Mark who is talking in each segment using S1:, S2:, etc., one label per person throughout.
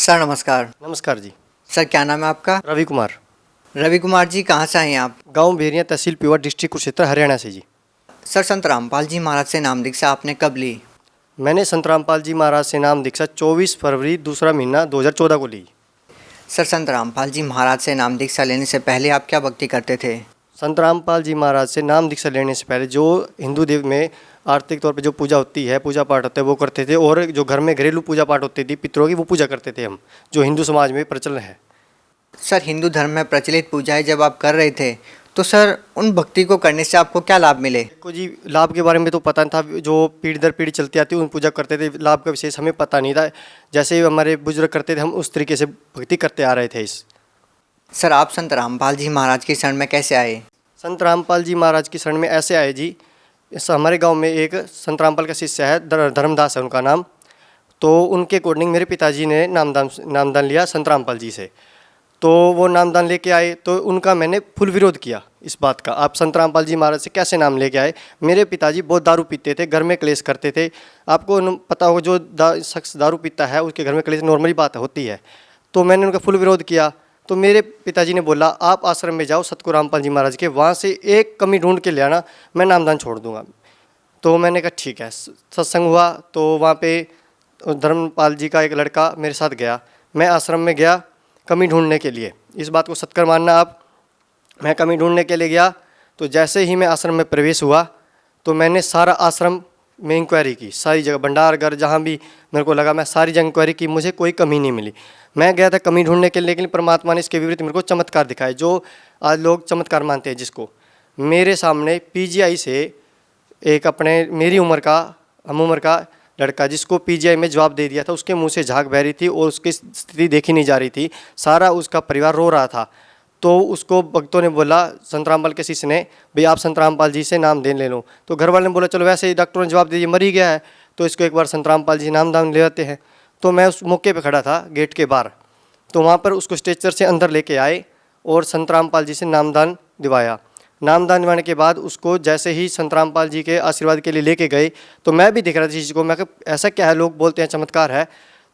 S1: Sir नमस्कार।
S2: नमस्कार जी।
S1: Sir क्या नाम है आपका?
S2: रवि कुमार।
S1: रवि कुमार जी, कहाँ से आए हैं आप?
S2: गांव भेरिया, तहसील पिवा, डिस्ट्रिक्ट कुरुक्षेत्र, हरियाणा से जी।
S1: सर संत रामपाल जी महाराज से नाम दीक्षा आपने कब ली?
S2: मैंने संत रामपाल जी महाराज से नाम दीक्षा 24 फरवरी दूसरा महीना 2014 को ली।
S1: सर संत रामपाल जी महाराज से नाम दीक्षा लेने से पहले आप क्या भक्ति करते थे?
S2: संत रामपाल जी महाराज से नाम दीक्षा लेने से पहले जो हिंदू देव में आर्थिक तौर पे जो पूजा होती है, पूजा पाठ होता है, वो करते थे। और जो घर में घरेलू पूजा पाठ होती थी पितरों की, वो पूजा करते थे हम, जो हिंदू समाज में प्रचलन है।
S1: सर हिंदू धर्म में प्रचलित पूजाएं जब आप कर रहे थे तो सर उन भक्ति को करने से आपको क्या लाभ मिले?
S2: देखो जी, लाभ के बारे में तो पता नहीं था। जो पीढ़ी दर पीढ़ी चलती आती उन पूजा करते थे, लाभ का विशेष हमें पता नहीं था। जैसे ही हमारे बुजुर्ग करते थे, हम उस तरीके से भक्ति करते आ रहे थे।
S1: सर आप संत रामपाल जी महाराज की शरण में कैसे आए?
S2: संत रामपाल जी महाराज की शरण में ऐसे आए जी। हमारे गांव में एक संत रामपाल का शिष्य है, धर्मदास है उनका नाम। तो उनके अकॉर्डिंग मेरे पिताजी ने नामदान लिया संत रामपाल जी से। तो वो नामदान लेके आए तो उनका मैंने फुल विरोध किया इस बात का, आप संत रामपाल जी महाराज से कैसे नाम लेके आए। मेरे पिताजी बहुत दारू पीते थे, घर में क्लेश करते थे। आपको पता होगा, जो शख्स दारू पीता है उसके घर में क्लेश नॉर्मली बात होती है। तो मैंने उनका फुल विरोध किया। तो मेरे पिताजी ने बोला, आप आश्रम में जाओ सतगुरु रामपाल जी महाराज के, वहाँ से एक कमी ढूंढ के ले आना, मैं नामदान छोड़ दूंगा। तो मैंने कहा ठीक है। सत्संग हुआ तो वहाँ पे धर्मपाल जी का एक लड़का मेरे साथ गया। मैं आश्रम में गया कमी ढूंढने के लिए, इस बात को सत्कर मानना आप। मैं कमी ढूंढने के लिए गया तो जैसे ही मैं आश्रम में प्रवेश हुआ तो मैंने सारा आश्रम में इंक्वायरी की, सारी जगह भंडार घर जहाँ भी मेरे को लगा, मैं सारी जगह इंक्वायरी की, मुझे कोई कमी नहीं मिली। मैं गया था कमी ढूंढने के लिए, लेकिन परमात्मा ने इसके विपरीत मेरे को चमत्कार दिखाए, जो आज लोग चमत्कार मानते हैं जिसको। मेरे सामने पीजीआई से एक अपने मेरी उम्र का, हम उम्र का लड़का, जिसको पीजीआई में जवाब दे दिया था, उसके मुंह से झाग बह रही थी और उसकी स्थिति देखी नहीं जा रही थी, सारा उसका परिवार रो रहा था। तो उसको भक्तों ने बोला, संत रामपाल के शिष्य ने, भाई आप संत रामपाल जी से नाम ले लो। तो घर वाले ने बोला, चलो वैसे ही डॉक्टरों ने जवाब दे दिया, मर ही गया है, तो इसको एक बार संत रामपाल जी नाम ले आते हैं। तो मैं उस मौके पे खड़ा था गेट के बाहर। तो वहाँ पर उसको स्ट्रेचर से अंदर लेके आए और संत रामपाल जी से नामदान दिवाया। नामदान दिवाने के बाद उसको जैसे ही संत रामपाल जी के आशीर्वाद के लिए लेके गए तो मैं भी देख रहा था चीज़ को। मैं कहा ऐसा क्या है, लोग बोलते हैं चमत्कार है।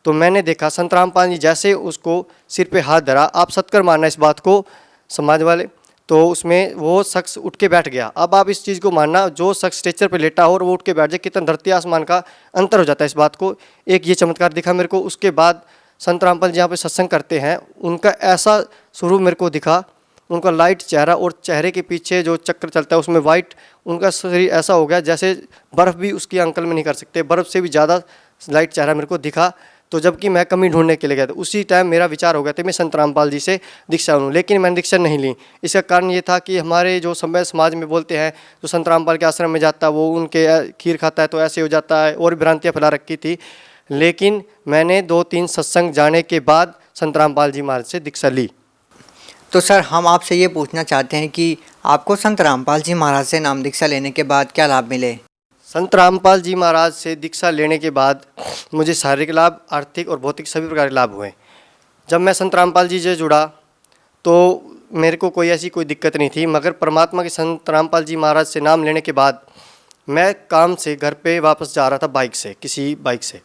S2: तो मैंने देखा संत रामपाल जी जैसे उसको सिर पे हाथ धरा, आप सत्कर मानना इस बात को समाज वाले, तो उसमें वो शख्स उठ के बैठ गया। अब आप इस चीज़ को मानना, जो शख्स स्ट्रेचर पे लेटा हो और वो उठ के बैठ जाए, कितना धरती आसमान का अंतर हो जाता है इस बात को। एक ये चमत्कार दिखा मेरे को। उसके बाद संत रामपाल जी यहाँ पे सत्संग करते हैं, उनका ऐसा स्वरूप मेरे को दिखा, उनका लाइट चेहरा और चेहरे के पीछे जो चक्र चलता है उसमें वाइट, उनका शरीर ऐसा हो गया जैसे बर्फ़ भी उसकी अंकल में नहीं कर सकते, बर्फ़ से भी ज़्यादा लाइट चेहरा मेरे को दिखा। तो जबकि मैं कमी ढूंढने के लिए गया था, उसी टाइम मेरा विचार हो गया था मैं संत रामपाल जी से दीक्षा लूँ, लेकिन मैंने दीक्षा नहीं ली। इसका कारण ये था कि हमारे जो समाज में बोलते हैं, जो संत रामपाल के आश्रम में जाता है वो उनके खीर खाता है तो ऐसे हो जाता है, और भ्रांतियाँ फैला रखी थी। लेकिन मैंने 2-3 सत्संग जाने के बाद संत रामपाल जी महाराज से दीक्षा ली।
S1: तो सर हम आपसे ये पूछना चाहते हैं कि आपको संत रामपाल जी महाराज से नाम दीक्षा लेने के बाद क्या लाभ मिले?
S2: संत रामपाल जी महाराज से दीक्षा लेने के बाद मुझे शारीरिक लाभ, आर्थिक और भौतिक सभी प्रकार के लाभ हुए। जब मैं संत रामपाल जी से जुड़ा तो मेरे को कोई ऐसी कोई दिक्कत नहीं थी, मगर परमात्मा के संत रामपाल जी महाराज से नाम लेने के बाद मैं काम से घर पे वापस जा रहा था बाइक से, किसी बाइक से,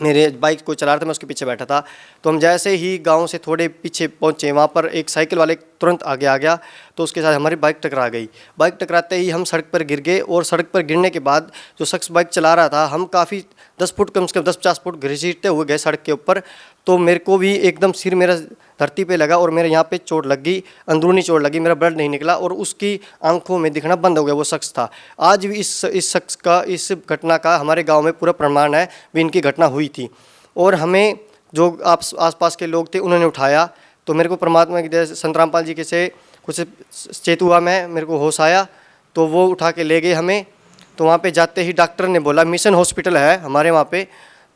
S2: मेरे बाइक को चला रहा था, मैं उसके पीछे बैठा था। तो हम जैसे ही गांव से थोड़े पीछे पहुंचे, वहाँ पर एक साइकिल वाले तुरंत आगे आ गया, तो उसके साथ हमारी बाइक टकरा गई। बाइक टकराते ही हम सड़क पर गिर गए, और सड़क पर गिरने के बाद जो शख्स बाइक चला रहा था, हम काफ़ी 10 फुट, कम से कम 10-50 फुट घसीटते हुए गए सड़क के ऊपर। तो मेरे को भी एकदम सिर मेरा धरती पे लगा और मेरे यहाँ पे चोट लग गई, अंदरूनी चोट लगी, मेरा ब्लड नहीं निकला और उसकी आंखों में दिखना बंद हो गया। वो शख्स था। आज भी इस शख्स का, इस घटना का हमारे गांव में पूरा प्रमाण है भी इनकी घटना हुई थी। और हमें जो आसपास के लोग थे उन्होंने उठाया। तो मेरे को परमात्मा की दया से संत रामपाल जी के से कुछ चेत हुआ, मेरे को होश आया, तो वो उठा के ले गए हमें। तो वहाँ पे जाते ही डॉक्टर ने बोला, मिशन हॉस्पिटल है हमारे वहाँ पे,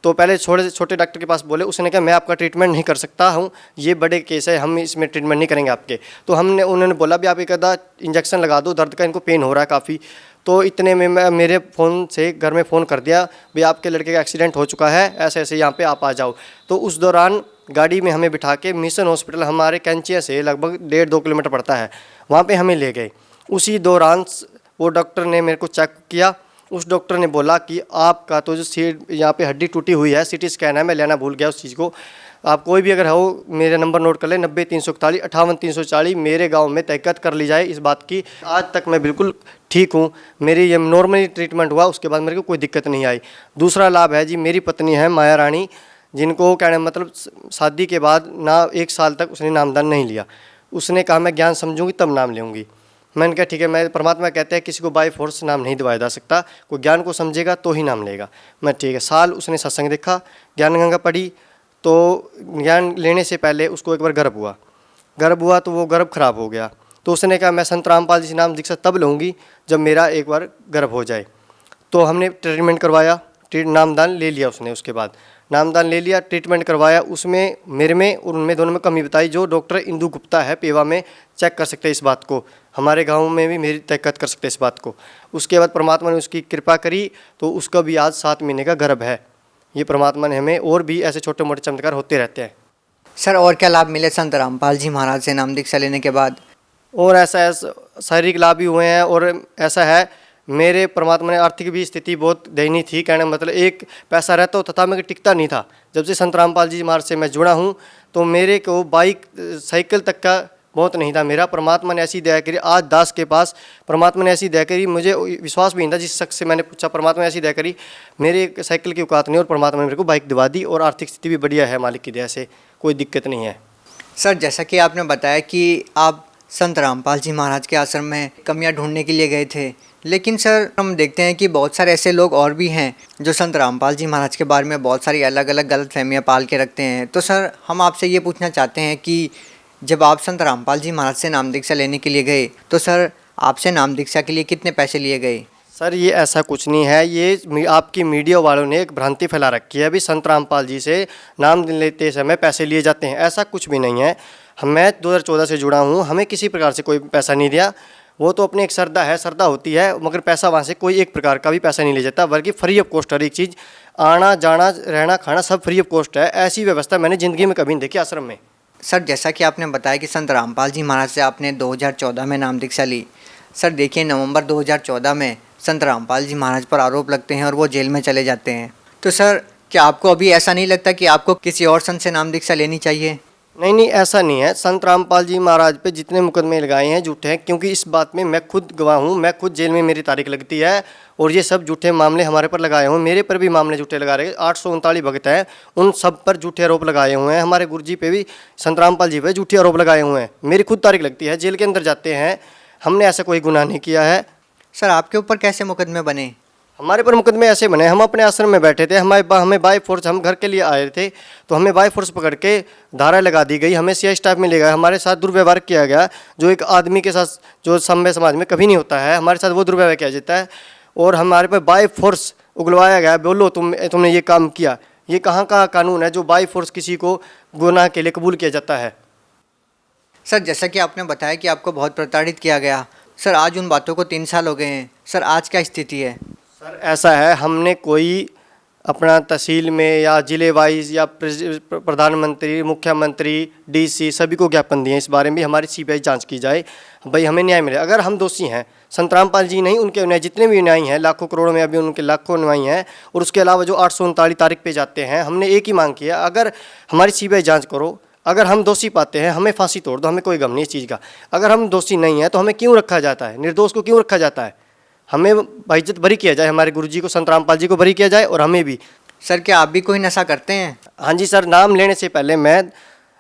S2: तो पहले छोटे डॉक्टर के पास बोले, उसने कहा मैं आपका ट्रीटमेंट नहीं कर सकता हूँ, ये बड़े केस है, हम इसमें ट्रीटमेंट नहीं करेंगे आपके। तो उन्होंने बोला भी आप एक आधा इंजेक्शन लगा दो, दर्द का इनको पेन हो रहा है काफ़ी। तो इतने में मैं मेरे फ़ोन से घर में फ़ोन कर दिया, भाई आपके लड़के का एक्सीडेंट हो चुका है, ऐसे ऐसे यहाँ पे आप आ जाओ। तो उस दौरान गाड़ी में हमें बिठा के मिशन हॉस्पिटल, हमारे कैंचिया से लगभग 1.5-2 किलोमीटर पड़ता है, वहाँ पे हमें ले गए। उसी दौरान वो डॉक्टर ने मेरे को चेक किया। उस डॉक्टर ने बोला कि आपका तो जो यहाँ पे हड्डी टूटी हुई है, CT स्कैन है, मैं लेना भूल गया उस चीज़ को। आप कोई भी अगर हो मेरा नंबर नोट कर ले, 90 341 58 340, मेरे गांव में तहकीकात कर ली जाए इस बात की। आज तक मैं बिल्कुल ठीक हूँ, मेरी ये नॉर्मली ट्रीटमेंट हुआ, उसके बाद मेरे को कोई दिक्कत नहीं आई। दूसरा लाभ है जी, मेरी पत्नी है माया रानी, जिनको कहना मतलब शादी के बाद ना 1 साल तक उसने नामदान नहीं लिया। उसने कहा मैं ज्ञान समझूंगी तब नाम लूँगी। मैंने कहा ठीक है, मैं परमात्मा कहते हैं किसी को बाय फोर्स नाम नहीं दिवाया जा सकता, कोई ज्ञान को समझेगा तो ही नाम लेगा। मैं ठीक है, साल उसने सत्संग देखा, ज्ञान गंगा पढ़ी, तो ज्ञान लेने से पहले उसको एक बार गर्भ हुआ तो वो गर्भ खराब हो गया। तो उसने कहा मैं संत रामपाल जी से नाम दीक्षा तब लूँगी जब मेरा एक बार गर्भ हो जाए। तो हमने ट्रीटमेंट करवाया, नामदान ले लिया उसने। उसके बाद नामदान ले लिया, ट्रीटमेंट करवाया, उसमें मेरे में और उनमें दोनों में कमी बताई। जो डॉक्टर इंदु गुप्ता है पेवा में, चेक कर सकते हैं इस बात को, हमारे गांव में भी मेरी तहकीकात कर सकते हैं इस बात को। उसके बाद परमात्मा ने उसकी कृपा करी तो उसका भी आज 7 महीने का गर्भ है। ये परमात्मा ने हमें, और भी ऐसे छोटे मोटे चमत्कार होते रहते हैं।
S1: सर और क्या लाभ मिले संत रामपाल जी महाराज से नाम दीक्षा लेने के बाद?
S2: और ऐसा शारीरिक लाभ भी हुए हैं, और ऐसा है मेरे परमात्मा ने आर्थिक भी स्थिति बहुत दयनीय थी। कहने मतलब एक पैसा रहता होता था मगर टिकता नहीं था। जब से संत रामपाल जी महाराज से मैं जुड़ा हूँ तो मेरे को बाइक साइकिल तक का बहुत नहीं था। मेरा परमात्मा ने ऐसी दया करी, आज दास के पास परमात्मा ने ऐसी दया करी, मुझे विश्वास भी नहीं था। जिस शख्स से मैंने पूछा, परमात्मा ने ऐसी दया करी, मेरे साइकिल की औकात नहीं और परमात्मा ने मेरे को बाइक दिवा दी, और आर्थिक स्थिति भी बढ़िया है मालिक की दया से, कोई दिक्कत नहीं है।
S1: सर जैसा कि आपने बताया कि आप संत रामपाल जी महाराज के आश्रम में कमियां ढूंढने के लिए गए थे, लेकिन सर हम देखते हैं कि बहुत सारे ऐसे लोग और भी हैं जो संत रामपाल जी महाराज के बारे में बहुत सारी अलग अलग गलतफहमियां पाल के रखते हैं। तो सर हम आपसे ये पूछना चाहते हैं कि जब आप संत रामपाल जी महाराज से नाम दीक्षा लेने के लिए गए तो सर आपसे नाम दीक्षा के लिए कितने पैसे लिए गए?
S2: सर ये ऐसा कुछ नहीं है, ये आपकी मीडिया वालों ने एक भ्रांति फैला रखी है। अभी संत रामपाल जी से नाम लेते समय पैसे लिए जाते हैं, ऐसा कुछ भी नहीं है। मैं 2014 से जुड़ा हूँ, हमें किसी प्रकार से कोई पैसा नहीं दिया। वो तो अपनी एक श्रद्धा है, श्रद्धा होती है, मगर पैसा वहाँ से कोई एक प्रकार का भी पैसा नहीं ले जाता, बल्कि फ्री ऑफ कॉस्ट हर एक चीज़, आना जाना रहना खाना सब फ्री ऑफ कॉस्ट है। ऐसी व्यवस्था मैंने ज़िंदगी में कभी नहीं देखी आश्रम में।
S1: सर जैसा कि आपने बताया कि संत रामपाल जी महाराज से आपने 2014 में नाम दीक्षा ली। सर देखिए नवंबर 2014 में संत रामपाल जी महाराज पर आरोप लगते हैं और वो जेल में चले जाते हैं। तो सर क्या आपको अभी ऐसा नहीं लगता कि आपको किसी और संत से नाम दीक्षा लेनी चाहिए?
S2: नहीं, ऐसा नहीं है। संत रामपाल जी महाराज पे जितने मुकदमे लगाए हैं झूठे हैं, क्योंकि इस बात में मैं खुद गवाह हूँ। मैं खुद जेल में मेरी तारीख लगती है, और ये सब झूठे मामले हमारे पर लगाए हुए हैं। मेरे पर भी मामले झूठे लगा रहे हैं। 839 भक्त हैं, उन सब पर झूठे आरोप लगाए हुए हैं। हमारे गुरु जी पे भी, संत रामपाल जी पे झूठे आरोप लगाए हुए हैं। मेरी खुद तारीख लगती है, जेल के अंदर जाते हैं। हमने ऐसा कोई गुनाह नहीं किया है।
S1: सर आपके ऊपर कैसे मुकदमे बने?
S2: हमारे पर मुकदमे ऐसे बने, हम अपने आश्रम में बैठे थे, हमें बाय फोर्स, हम घर के लिए आए थे तो हमें बाय फोर्स पकड़ के धारा लगा दी गई, हमें सीआई स्टाफ में ले गया, हमारे साथ दुर्व्यवहार किया गया, जो एक आदमी के साथ जो सभ्य समाज में कभी नहीं होता है, हमारे साथ वो दुर्व्यवहार किया जाता है। और हमारे पर बाय फोर्स उगलवाया गया, बोलो तुमने ये काम किया। ये कहाँ का कानून है जो बाय फोर्स किसी को गुनाह के लिए कबूल किया जाता है?
S1: सर जैसा कि आपने बताया कि आपको बहुत प्रताड़ित किया गया, सर आज उन बातों को 3 साल हो गए हैं, सर आज क्या स्थिति है?
S2: सर ऐसा है, हमने कोई अपना तहसील में या ज़िले वाइज या प्रधानमंत्री, मुख्यमंत्री, डीसी सभी को ज्ञापन दिए इस बारे में हमारी सीबीआई जांच की जाए, भाई हमें न्याय मिले। अगर हम दोषी हैं, संत रामपाल जी नहीं, उनके न्याय जितने भी न्यायी हैं, लाखों करोड़ों में अभी उनके लाखों न्यायी हैं, और उसके अलावा जो 839 तारीख पे जाते हैं, हमने एक ही मांग किया, अगर हमारी सीबीआई जाँच करो, अगर हम दोषी पाते हैं हमें फांसी तोड़ दो, हमें कोई गम नहीं इस चीज़ का। अगर हम दोषी नहीं है तो हमें क्यों रखा जाता है, निर्दोष को क्यों रखा जाता है? हमें बाइज्जत बरी किया जाए, हमारे गुरुजी को, संत रामपाल जी को बरी किया जाए, और हमें भी।
S1: सर क्या आप भी कोई नशा करते हैं?
S2: हाँ जी सर, नाम लेने से पहले मैं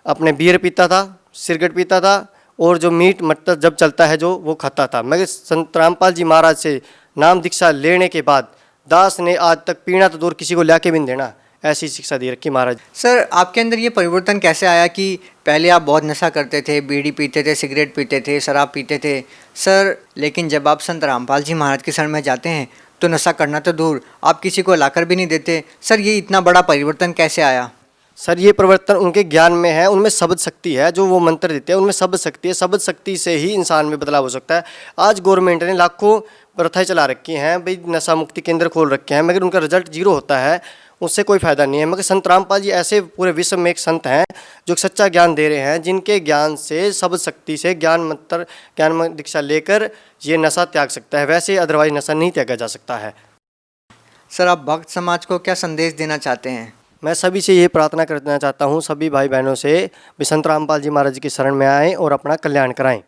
S2: अपने बियर पीता था, सिगरेट पीता था, और जो मीट मट्टर जब चलता है जो वो खाता था। मगर संत रामपाल जी महाराज से नाम दीक्षा लेने के बाद दास ने आज तक पीना तो दूर किसी को ला के भी नहीं देना, ऐसी शिक्षा दे रखी महाराज।
S1: सर आपके अंदर ये परिवर्तन कैसे आया कि पहले आप बहुत नशा करते थे, बीड़ी पीते थे, सिगरेट पीते थे, शराब पीते थे सर, लेकिन जब आप संत रामपाल जी महाराज के शरण में जाते हैं तो नशा करना तो दूर, आप किसी को लाकर भी नहीं देते। सर ये इतना बड़ा परिवर्तन कैसे आया?
S2: सर ये परिवर्तन उनके ज्ञान में है, उनमें शब्द शक्ति है, जो वो मंत्र देते हैं उनमें शब्द शक्ति है। शब्द शक्ति से ही इंसान में बदलाव हो सकता है। आज गवर्नमेंट ने लाखों प्रथाएं चला रखी हैं, भाई नशा मुक्ति केंद्र खोल रखे हैं, मगर उनका रिजल्ट 0 होता है, उससे कोई फायदा नहीं है। मगर संत रामपाल जी ऐसे पूरे विश्व में एक संत हैं जो सच्चा ज्ञान दे रहे हैं, जिनके ज्ञान से, शब्द शक्ति से, ज्ञान दीक्षा लेकर ये नशा त्याग सकता है, वैसे अदरवाइज नशा नहीं त्यागा जा सकता है।
S1: सर आप भक्त समाज को क्या संदेश देना चाहते हैं?
S2: मैं सभी से ये प्रार्थना करना चाहता हूँ, सभी भाई बहनों से, भी संत रामपाल जी महाराज की शरण में आएँ और अपना कल्याण कराएं।